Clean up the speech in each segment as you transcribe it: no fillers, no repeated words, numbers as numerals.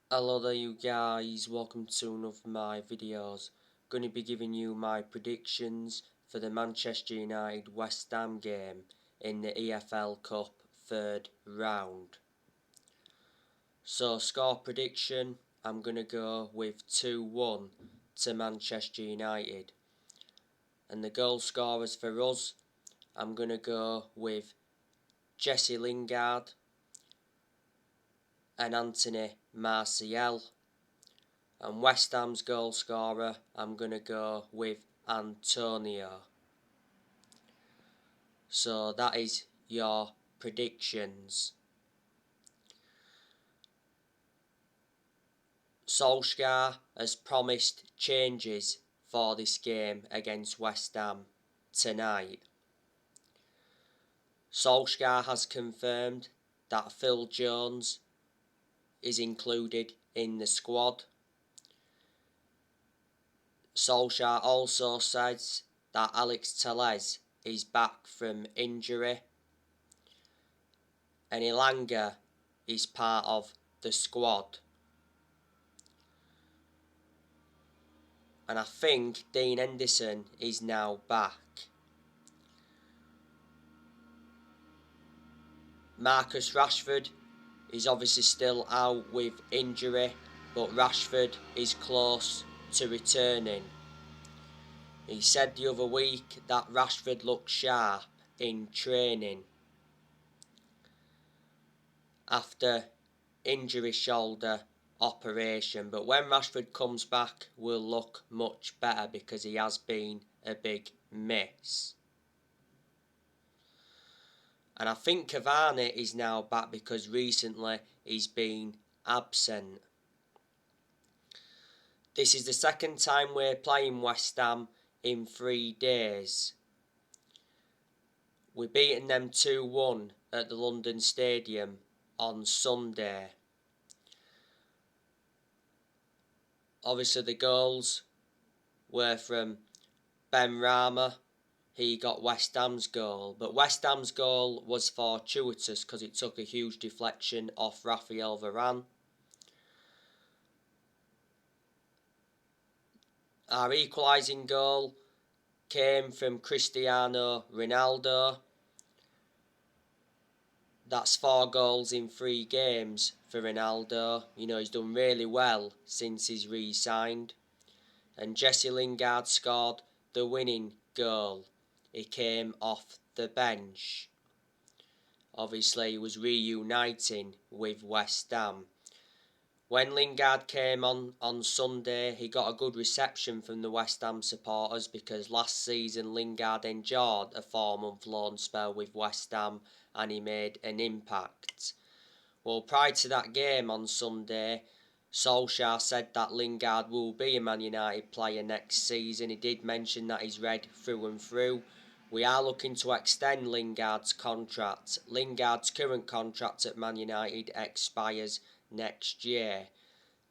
Hello there you guys, welcome to another of my videos. Going to be giving you my predictions for the Manchester United West Ham game in the EFL Cup third round. So score prediction, I'm going to go with 2-1 to Manchester United. And the goal scorers for us, I'm going to go with Jesse Lingard and Anthony Martial. And West Ham's goal scorer, I'm going to go with Antonio. So that is your predictions. Solskjaer has promised changes for this game against West Ham tonight. Solskjaer has confirmed that Phil Jones is included in the squad. Solskjaer also says that Alex Telles is back from injury and Elanga is part of the squad. And I think Dean Henderson is now back. Marcus Rashford is obviously still out with injury, but Rashford is close to returning. He said the other week that Rashford looked sharp in training after injury shoulder operation, but when Rashford comes back will look much better because he has been a big miss. And I think Cavani is now back because recently he's been absent. This is the second time we're playing West Ham in 3 days. We're beating them 2-1 at the London Stadium on Sunday. Obviously the goals were from Ben Rama. He got West Ham's goal, but West Ham's goal was fortuitous because it took a huge deflection off Raphael Varane. Our equalising goal came from Cristiano Ronaldo. That's 4 goals in 3 games for Ronaldo. You know, he's done really well since he's re-signed. And Jesse Lingard scored the winning goal. He came off the bench. Obviously, he was reuniting with West Ham. When Lingard came on Sunday, he got a good reception from the West Ham supporters because last season Lingard endured a 4-month loan spell with West Ham and he made an impact. Well, prior to that game on Sunday, Solskjaer said that Lingard will be a Man United player next season. He did mention that he's red through and through. We are looking to extend Lingard's contract. Lingard's current contract at Man United expires next year.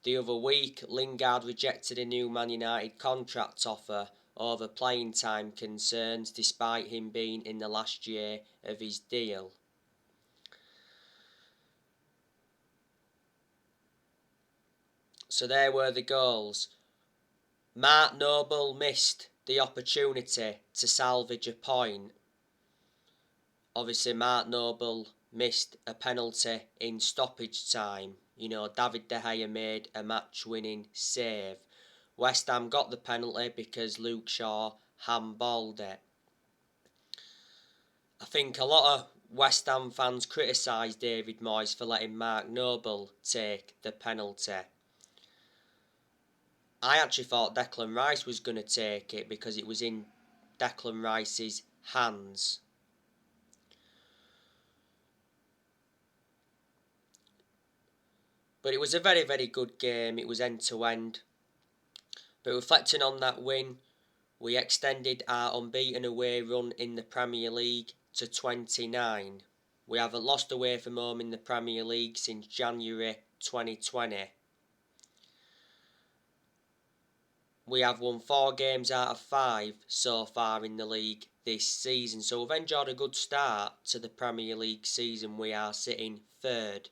The other week, Lingard rejected a new Man United contract offer over playing time concerns despite him being in the last year of his deal. So there were the goals. Mark Noble missed the opportunity to salvage a point. Obviously Mark Noble missed a penalty in stoppage time. You know, David De Gea made a match-winning save. West Ham got the penalty because Luke Shaw handballed it. I think a lot of West Ham fans criticised David Moyes for letting Mark Noble take the penalty. I actually thought Declan Rice was going to take it because it was in Declan Rice's hands. But it was a very, very good game. It was end-to-end. But reflecting on that win, we extended our unbeaten away run in the Premier League to 29. We haven't lost away from home in the Premier League since January 2020. We have won 4 games out of 5 so far in the league this season. So we've enjoyed a good start to the Premier League season. We are sitting 3rd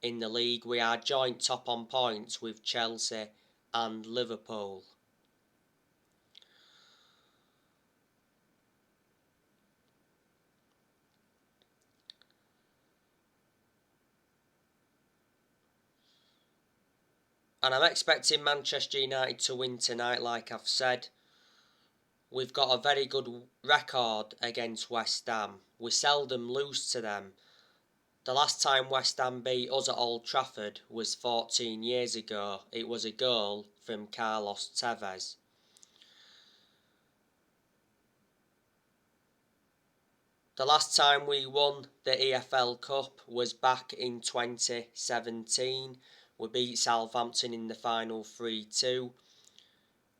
in the league. We are joint top on points with Chelsea and Liverpool. And I'm expecting Manchester United to win tonight, like I've said. We've got a very good record against West Ham. We seldom lose to them. The last time West Ham beat us at Old Trafford was 14 years ago. It was a goal from Carlos Tevez. The last time we won the EFL Cup was back in 2017. We beat Southampton in the final 3-2.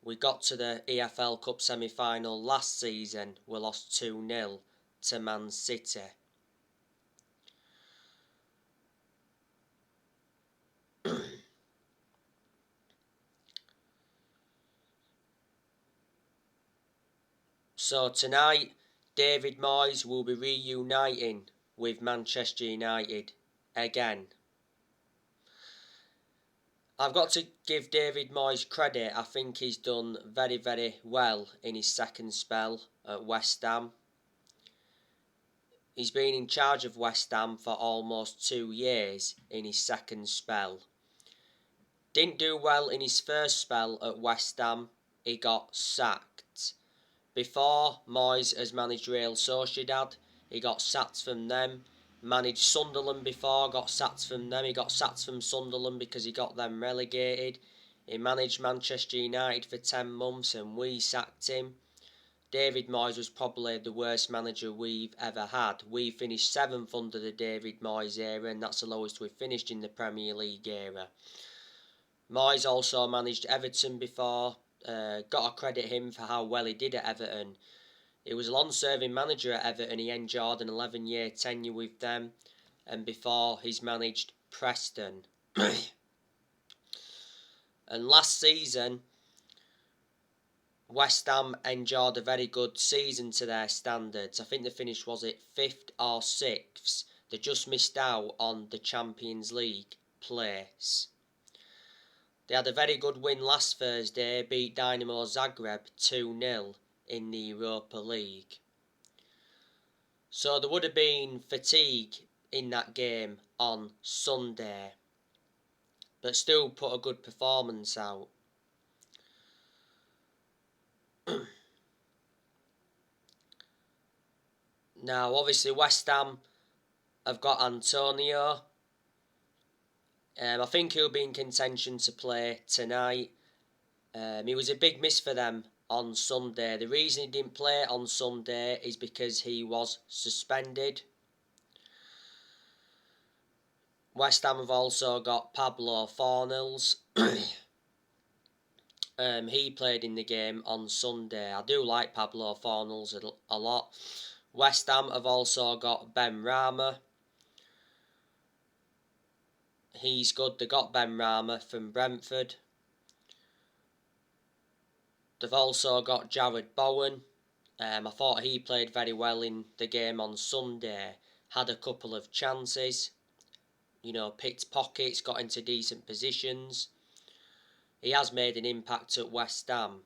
We got to the EFL Cup semi-final last season. We lost 2-0 to Man City. So tonight, David Moyes will be reuniting with Manchester United again. I've got to give David Moyes credit. I think he's done very, very well in his second spell at West Ham. He's been in charge of West Ham for almost 2 years in his second spell. Didn't do well in his first spell at West Ham. He got sacked. Before, Moyes has managed Real Sociedad. He got sacked from them. Managed Sunderland before, got sacked from them. He got sacked from Sunderland because he got them relegated. He managed Manchester United for 10 months and we sacked him. David Moyes was probably the worst manager we've ever had. We finished 7th under the David Moyes era, and that's the lowest we've finished in the Premier League era. Moyes also managed Everton before. Got to credit him for how well he did at Everton. He was a long-serving manager at Everton. He enjoyed an 11-year tenure with them, and before he's managed Preston. And last season, West Ham enjoyed a very good season to their standards. I think they finished, was it 5th or 6th? They just missed out on the Champions League place. They had a very good win last Thursday, beat Dynamo Zagreb 2-0 in the Europa League. So there would have been fatigue in that game on Sunday, but still put a good performance out. Now, obviously, West Ham have got Antonio. I think he'll be in contention to play tonight. He was a big miss for them on Sunday. The reason he didn't play on Sunday is because he was suspended. West Ham have also got Pablo Fornals. He played in the game on Sunday. I do like Pablo Fornals a lot. West Ham have also got Ben Rama. He's good. They got Ben Rama from Brentford. They've also got Jared Bowen. I thought he played very well in the game on Sunday. Had a couple of chances. Picked pockets, got into decent positions. He has made an impact at West Ham.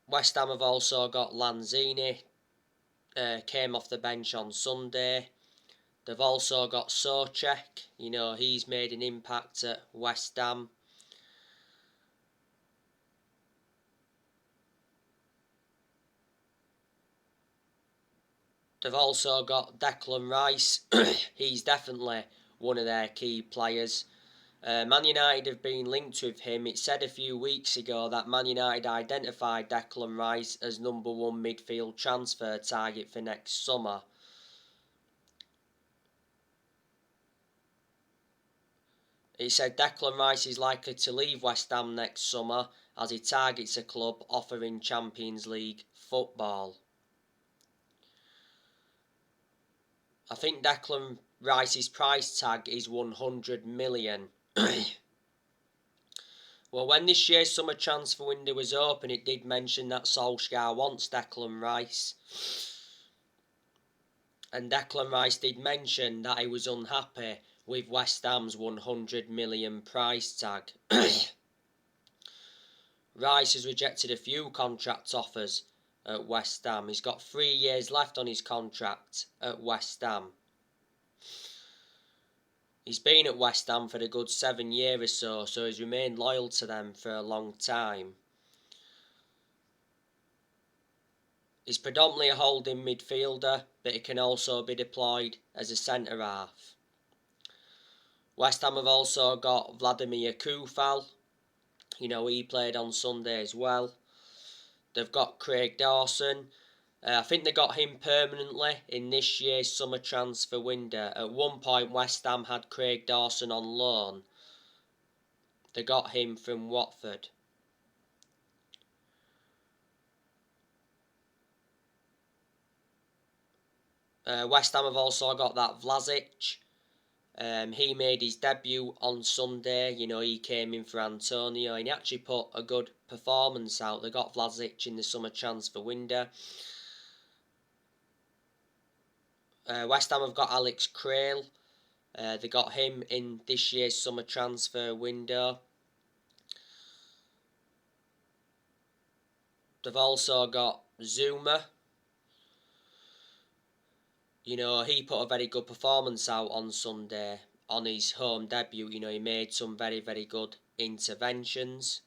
West Ham have also got Lanzini. Came off the bench on Sunday. They've also got Souček. He's made an impact at West Ham. They've also got Declan Rice. He's definitely one of their key players. Man United have been linked with him. It said a few weeks ago that Man United identified Declan Rice as number 1 midfield transfer target for next summer. It said Declan Rice is likely to leave West Ham next summer as he targets a club offering Champions League football. I think Declan Rice's price tag is 100 million. Well, when this year's summer transfer window was open, it did mention that Solskjaer wants Declan Rice. And Declan Rice did mention that he was unhappy with West Ham's £100 million price tag. Rice has rejected a few contract offers at West Ham. He's got 3 years left on his contract at West Ham. He's been at West Ham for a good 7 years or so he's remained loyal to them for a long time. He's predominantly a holding midfielder, but he can also be deployed as a centre-half. West Ham have also got Vladimir Kufal. He played on Sunday as well. They've got Craig Dawson. I think they got him permanently in this year's summer transfer window. At one point, West Ham had Craig Dawson on loan. They got him from Watford. West Ham have also got that Vlasic. He made his debut on Sunday. He came in for Antonio and he actually put a good performance out. They got Vlasic in the summer transfer window. West Ham have got Alex Crail. They got him in this year's summer transfer window. They've also got Zuma. He put a very good performance out on Sunday on his home debut. He made some very, very good interventions.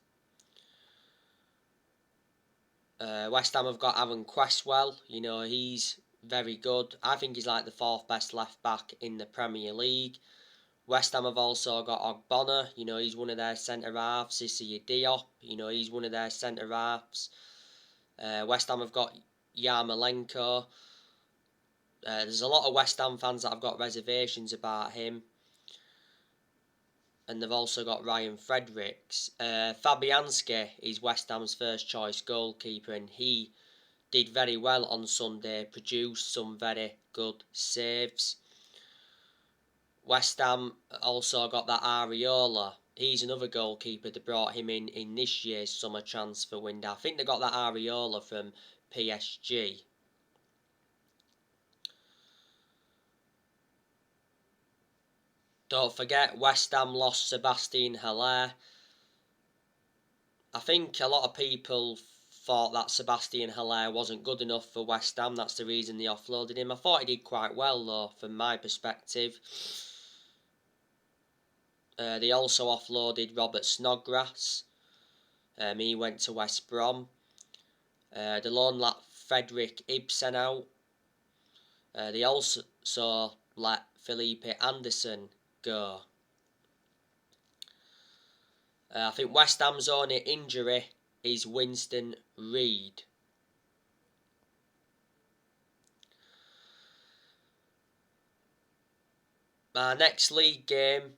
West Ham have got Aaron Cresswell. He's very good. I think he's like the 4th best left back in the Premier League. West Ham have also got Ogbonna. He's one of their centre-halves. Issa Diop. He's one of their centre-halves. West Ham have got Yarmolenko. There's a lot of West Ham fans that have got reservations about him. And they've also got Ryan Fredericks. Fabianski is West Ham's first choice goalkeeper and he did very well on Sunday, produced some very good saves. West Ham also got that Areola. He's another goalkeeper. They brought him in this year's summer transfer window. I think they got that Areola from PSG. Don't forget, West Ham lost Sebastian Haller. I think a lot of people thought that Sebastian Haller wasn't good enough for West Ham. That's the reason they offloaded him. I thought he did quite well, though, from my perspective. They also offloaded Robert Snodgrass. He went to West Brom. They loaned let Frederick Ibsen out. They also let Felipe Anderson go. I think West Ham's only injury is Winston Reid. Our next league game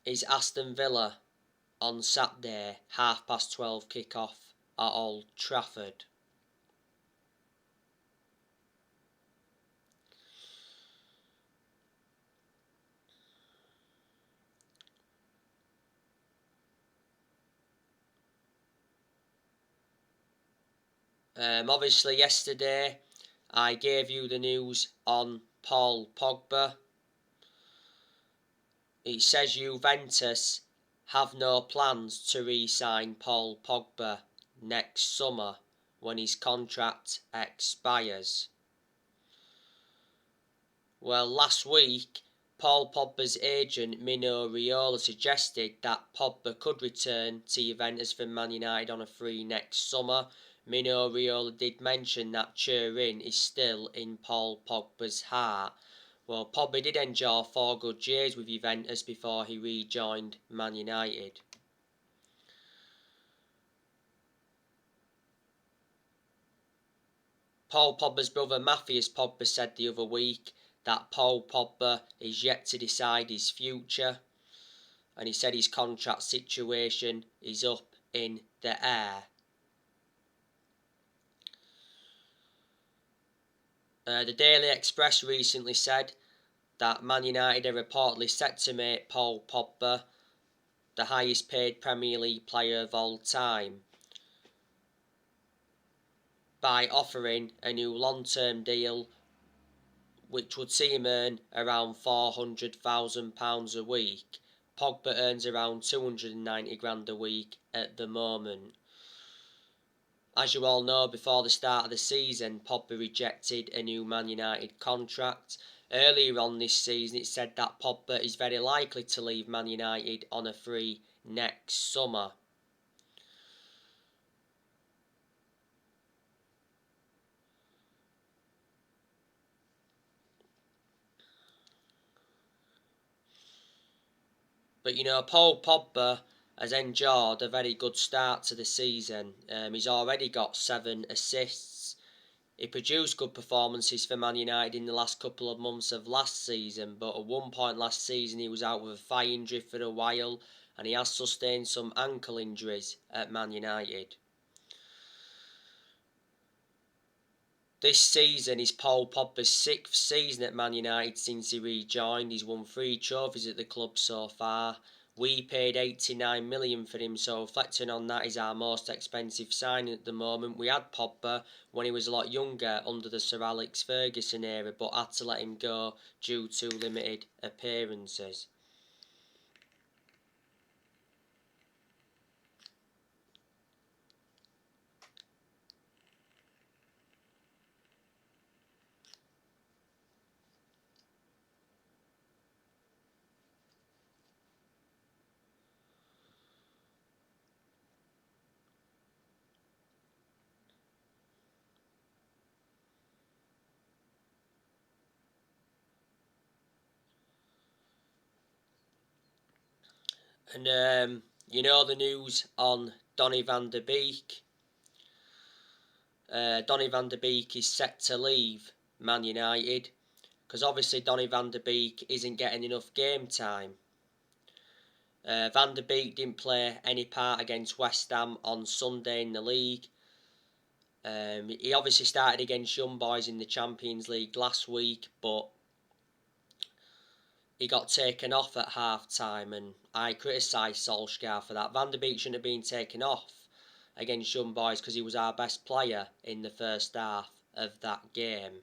is Aston Villa on Saturday, 12:30 kick-off at Old Trafford. Obviously yesterday I gave you the news on Paul Pogba. It says Juventus have no plans to re-sign Paul Pogba next summer when his contract expires. Well, last week Paul Pogba's agent Mino Raiola suggested that Pogba could return to Juventus from Man United on a free next summer. Mino Raiola did mention that Turin is still in Paul Pogba's heart. Well, Pogba did enjoy 4 good years with Juventus before he rejoined Man United. Paul Pogba's brother Matthias Pogba said the other week that Paul Pogba is yet to decide his future, and he said his contract situation is up in the air. The Daily Express recently said that Man United are reportedly set to make Paul Pogba the highest paid Premier League player of all time by offering a new long-term deal which would see him earn around £400,000 a week. Pogba earns around 290 grand a week at the moment. As you all know, before the start of the season, Pogba rejected a new Man United contract. Earlier on this season, it said that Pogba is very likely to leave Man United on a free next summer. But Paul Pogba has enjoyed a very good start to the season. He's already got 7 assists. He produced good performances for Man United in the last couple of months of last season, but at one point last season he was out with a thigh injury for a while, and he has sustained some ankle injuries at Man United. This season is Paul Pogba's 6th season at Man United since he rejoined. He's won 3 trophies at the club so far. We paid 89 million for him, so reflecting on that, he's our most expensive signing at the moment. We had Pogba when he was a lot younger under the Sir Alex Ferguson era, but had to let him go due to limited appearances. And the news on Donny van de Beek. Donny van de Beek is set to leave Man United because obviously Donny van de Beek isn't getting enough game time. Van de Beek didn't play any part against West Ham on Sunday in the league. He obviously started against Young Boys in the Champions League last week, but he got taken off at half-time, and I criticised Solskjaer for that. Van de Beek shouldn't have been taken off against Young Boys because he was our best player in the first half of that game.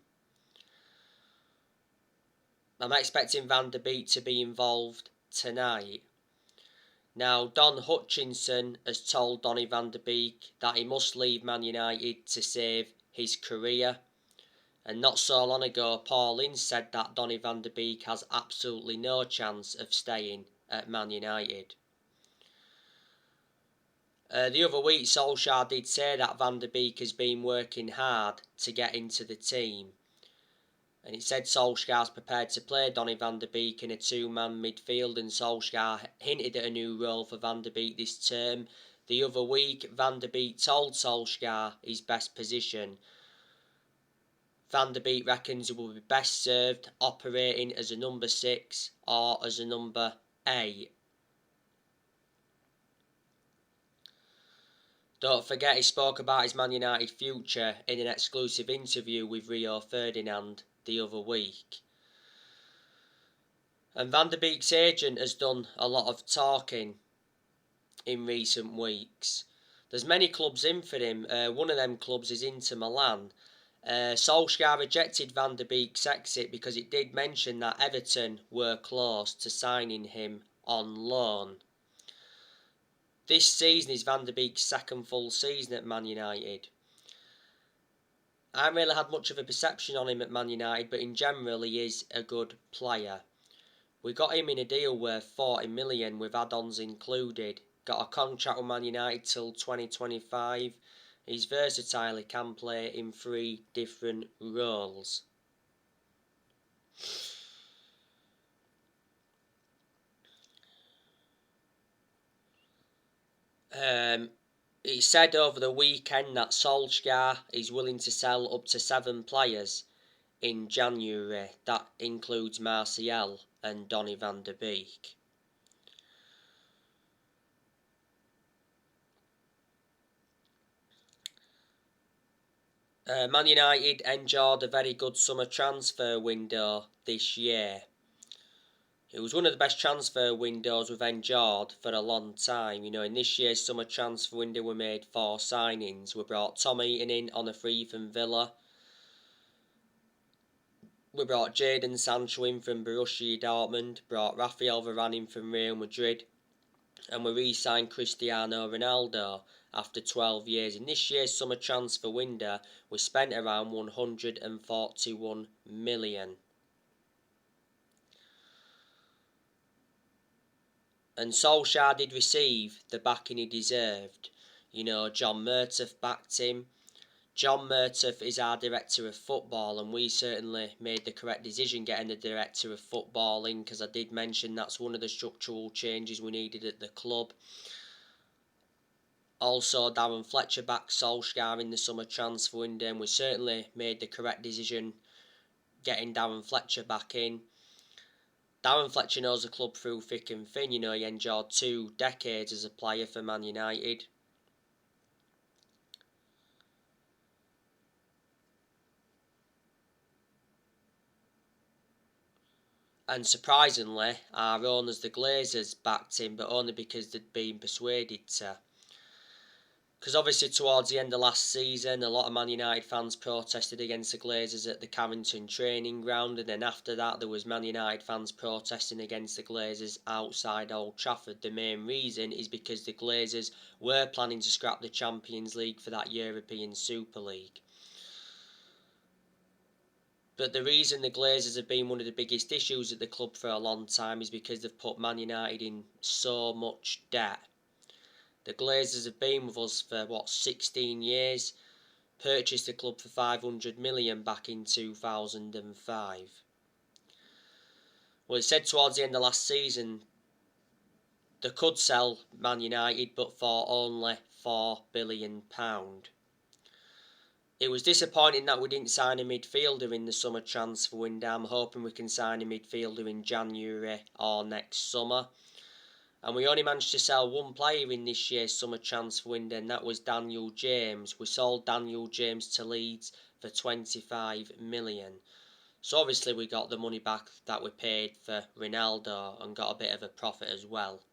I'm expecting Van de Beek to be involved tonight. Now, Don Hutchinson has told Donny van de Beek that he must leave Man United to save his career. And not so long ago, Paul Ince said that Donny van de Beek has absolutely no chance of staying at Man United. The other week, Solskjaer did say that Van de Beek has been working hard to get into the team. And it said Solskjaer's prepared to play Donny van de Beek in a 2-man midfield, and Solskjaer hinted at a new role for Van de Beek this term. The other week, Van de Beek told Solskjaer his best position. Van de Beek reckons he will be best served operating as a number 6 or as a number 8. Don't forget he spoke about his Man United future in an exclusive interview with Rio Ferdinand the other week. And Van de Beek's agent has done a lot of talking in recent weeks. There's many clubs in for him. One of them clubs is Inter Milan. Solskjaer rejected Van de Beek's exit because it did mention that Everton were close to signing him on loan. This season is Van de Beek's 2nd full season at Man United. I haven't really had much of a perception on him at Man United, but in general he is a good player. We got him in a deal worth 40 million with add-ons included. Got a contract with Man United till 2025. He's versatile, he can play in 3 different roles. He said over the weekend that Solskjaer is willing to sell up to 7 players in January. That includes Martial and Donny van de Beek. Man United enjoyed a very good summer transfer window this year. It was one of the best transfer windows we've enjoyed for a long time. In this year's summer transfer window we made 4 signings. We brought Tom Heaton in on a free from Villa. We brought Jadon Sancho in from Borussia Dortmund, brought Rafael Varane in from Real Madrid, and we re-signed Cristiano Ronaldo after 12 years. In this year's summer transfer window, we spent around 141 million. And Solskjaer did receive the backing he deserved. John Murtough backed him. John Murtough is our director of football, and we certainly made the correct decision getting the director of football in, because I did mention that's one of the structural changes we needed at the club. Also, Darren Fletcher backed Solskjaer in the summer transfer window, and we certainly made the correct decision getting Darren Fletcher back in. Darren Fletcher knows the club through thick and thin. He endured 2 decades as a player for Man United. And surprisingly, our owners, the Glazers, backed him, but only because they'd been persuaded to. Because obviously towards the end of last season, a lot of Man United fans protested against the Glazers at the Carrington training ground, and then after that there was Man United fans protesting against the Glazers outside Old Trafford. The main reason is because the Glazers were planning to scrap the Champions League for that European Super League. But the reason the Glazers have been one of the biggest issues at the club for a long time is because they've put Man United in so much debt. The Glazers have been with us for 16 years, purchased the club for 500 million back in 2005. Well, it said towards the end of last season they could sell Man United, but for only £4 billion. It was disappointing that we didn't sign a midfielder in the summer transfer window. I'm hoping we can sign a midfielder in January or next summer. And we only managed to sell one player in this year's summer transfer window, and that was Daniel James. We sold Daniel James to Leeds for 25 million. So obviously we got the money back that we paid for Ronaldo and got a bit of a profit as well.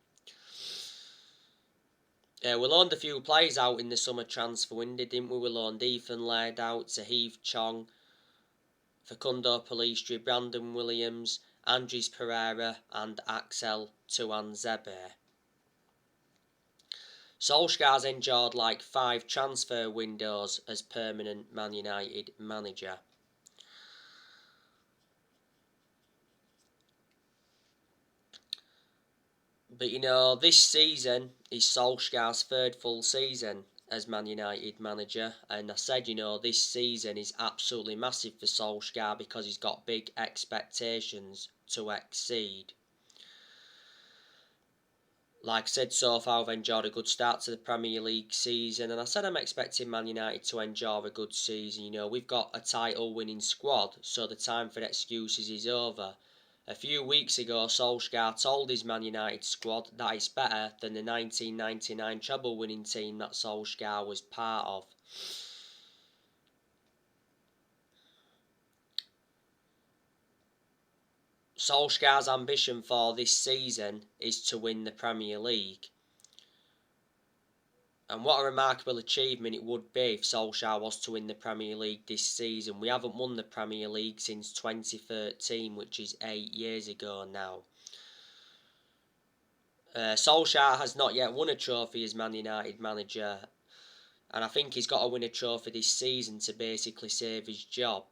We loaned a few players out in the summer transfer window, didn't we? We loaned Ethan Laird out, Saheev Chong, Facundo Pellistri, Brandon Williams, Andres Pereira and Axel Tuanzebe. Solskjaer's endured like 5 transfer windows as permanent Man United manager. But this season is Solskjaer's 3rd full season as Man United manager, and I said, this season is absolutely massive for Solskjaer because he's got big expectations to exceed. Like I said, so far I've enjoyed a good start to the Premier League season, and I said I'm expecting Man United to enjoy a good season. We've got a title winning squad, so the time for excuses is over. A few weeks ago, Solskjaer told his Man United squad that it's better than the 1999 treble winning team that Solskjaer was part of. Solskjaer's ambition for this season is to win the Premier League. And what a remarkable achievement it would be if Solskjaer was to win the Premier League this season. We haven't won the Premier League since 2013, which is 8 years ago now. Solskjaer has not yet won a trophy as Man United manager, and I think he's got to win a trophy this season to basically save his job.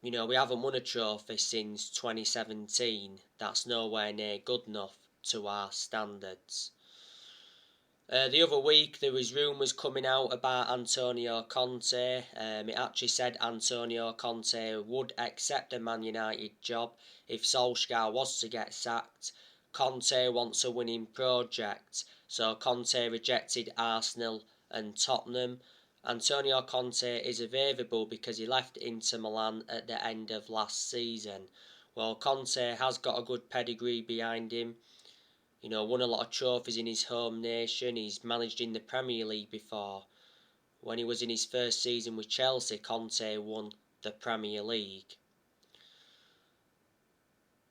We haven't won a trophy since 2017. That's nowhere near good enough to our standards. The other week there was rumours coming out about Antonio Conte. It actually said Antonio Conte would accept a Man United job if Solskjaer was to get sacked. Conte wants a winning project, so Conte rejected Arsenal and Tottenham. Antonio Conte is available because he left Inter Milan at the end of last season. Well, Conte has got a good pedigree behind him. Won a lot of trophies in his home nation. He's managed in the Premier League before. When he was in his first season with Chelsea, Conte won the Premier League.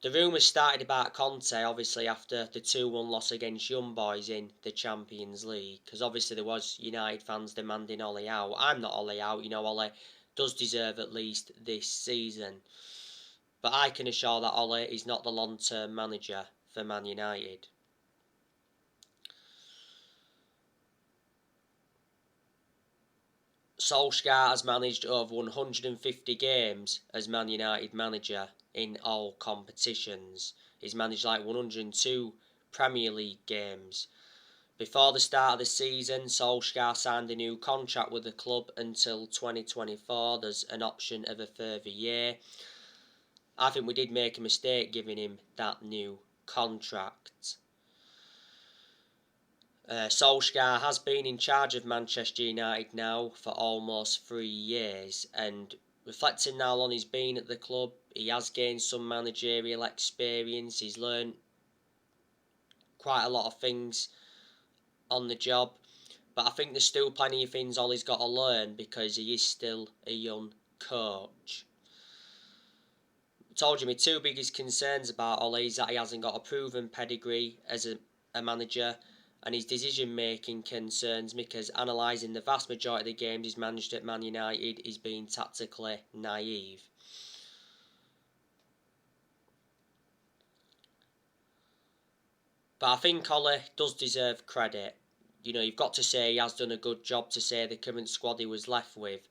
The rumours started about Conte, obviously, after the 2-1 loss against Young Boys in the Champions League, because obviously there was United fans demanding Ole out. I'm not Ole out, Ole does deserve at least this season. But I can assure that Ole is not the long-term manager for Man United. Solskjaer has managed over 150 games as Man United manager in all competitions. He's managed like 102 Premier League games. Before the start of the season, Solskjaer signed a new contract with the club until 2024. There's an option of a further year. I think we did make a mistake giving him that new contract. Solskjaer has been in charge of Manchester United now for almost 3 years, and reflecting now on he's been at the club, he has gained some managerial experience. He's learned quite a lot of things on the job, but I think there's still plenty of things Ollie's got to learn because he is still a young coach. I told you my two biggest concerns about Ollie is that he hasn't got a proven pedigree as a manager, and his decision making concerns me because analysing the vast majority of the games he's managed at Man United, he's been tactically naive. But I think Ole does deserve credit. You've got to say he has done a good job to say the current squad he was left with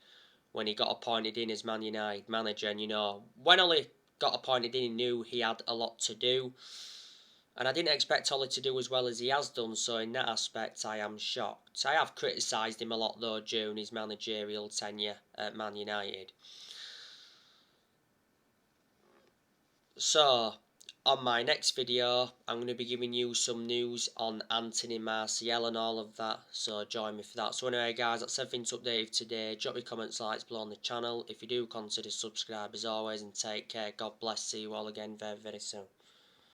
when he got appointed in as Man United manager. And when Ole got appointed in, he knew he had a lot to do. And I didn't expect Ole to do as well as he has done, so in that aspect I am shocked. I have criticised him a lot though during his managerial tenure at Man United. So, on my next video, I'm going to be giving you some news on Anthony Martial and all of that, so join me for that. So anyway guys, that's everything to update today. Drop your comments, likes below on the channel. If you do, consider subscribe as always, and take care. God bless. See you all again very, very soon.